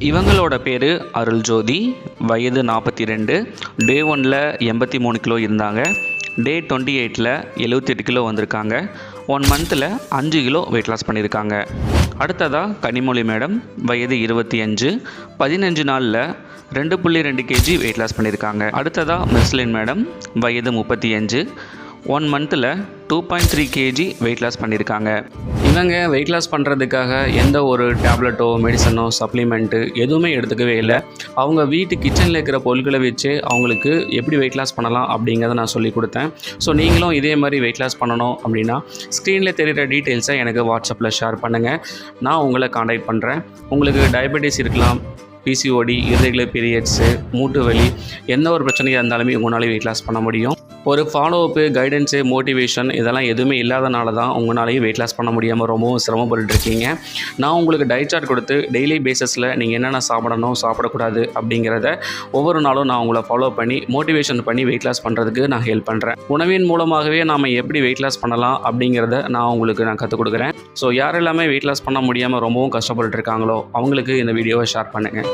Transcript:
இவங்களோட பேர் அருள்ஜோதி. வயது 42. டே 1ல் 83 கிலோ இருந்தாங்க. டே 28ல் 78 கிலோ வந்திருக்காங்க. 1 மந்தில் 5 கிலோ வெயிட் லாஸ் பண்ணியிருக்காங்க. அடுத்ததாக கனிமொழி மேடம். வயது 25. 15 நாளில் 2.2 kg வெயிட் லாஸ் பண்ணியிருக்காங்க. அடுத்ததாக மிஸ்லின் மேடம். வயது 35. 1 மந்தில் 2.3 kg வெயிட் லாஸ் பண்ணியிருக்காங்க. இவங்க வெயிட் லாஸ் பண்ணுறதுக்காக எந்த ஒரு டேப்லெட்டோ மெடிசனோ சப்ளிமெண்ட்டு எதுவுமே எடுத்துக்கவே இல்லை. அவங்க வீட்டு கிச்சனில் இருக்கிற பொருட்களை வச்சு அவங்களுக்கு எப்படி வெயிட் லாஸ் பண்ணலாம் அப்படிங்கிறத நான் சொல்லி கொடுத்தேன். ஸோ நீங்களும் இதே மாதிரி வெயிட் லாஸ் பண்ணணும் அப்படின்னா ஸ்க்ரீனில் தெரிகிற டீட்டெயில்ஸை எனக்கு வாட்ஸ்அப்பில் ஷேர் பண்ணுங்கள். நான் உங்களை காண்டாக்ட் பண்ணுறேன். உங்களுக்கு டயபெட்டிஸ் இருக்கலாம், பிசிஓடி, இர்ரெகுலர் பீரியட்ஸு, மூட்டு வலி, எந்த ஒரு பிரச்சனையாக இருந்தாலுமே உங்களால் வெயிட் லாஸ் பண்ண முடியும். ஒரு ஃபாலோஅப்பு, கைடன்ஸு, மோட்டிவேஷன் இதெல்லாம் எதுவுமே இல்லாதனால தான் உங்களாலேயும் வெயிட் லாஸ் பண்ண முடியாமல் ரொம்பவும் சிரமப்பட்டுருக்கீங்க. நான் உங்களுக்கு டயட் சார்ட் கொடுத்து டெய்லி பேஸஸில் நீங்கள் என்னென்ன சாப்பிடணும், சாப்பிடக்கூடாது அப்படிங்கிறத ஒவ்வொரு நாளும் நான் உங்களை ஃபாலோ பண்ணி மோட்டிவேஷன் பண்ணி வெயிட் லாஸ் பண்ணுறதுக்கு நான் ஹெல்ப் பண்ணுறேன். உணவின் மூலமாகவே நாம் எப்படி வெயிட் லாஸ் பண்ணலாம் அப்படிங்கிறத நான் கற்றுக் கொடுக்குறேன். ஸோ யாரெல்லாமே வெயிட் லாஸ் பண்ண முடியாமல் ரொம்பவும் கஷ்டப்பட்டுருக்காங்களோ அவங்களுக்கு இந்த வீடியோவை ஷேர் பண்ணுங்கள்.